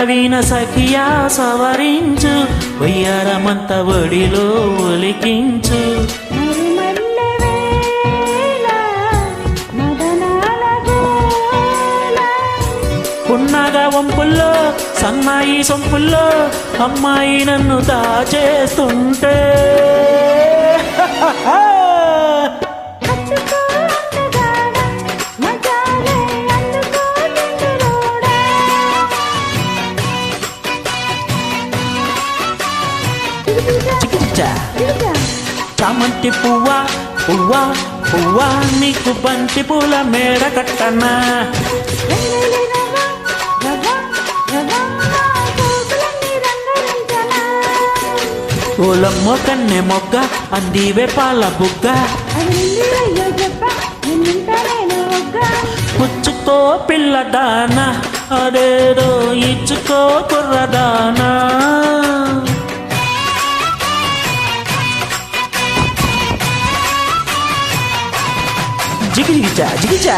వీణ సఖియా సవరించు, వయ్యారమంత ఒడిలో ఒలికించు. పున్నాగా వంపుల్లో సన్నాయి సొంపుల్లో అమ్మాయి నన్ను దాచేస్తుంటే చామంతి పువ్వా పువ్వా పువ్వా నీకు బంతి పూల మేడ కట్టనా. పూలమ్మో కన్నె మొగ్గ అందివే పాల బుగ్గ, పుచ్చుకో పిల్లదానా అదేదో ఇచ్చుకో కుర్రదానా. జిగిజా జిగిజా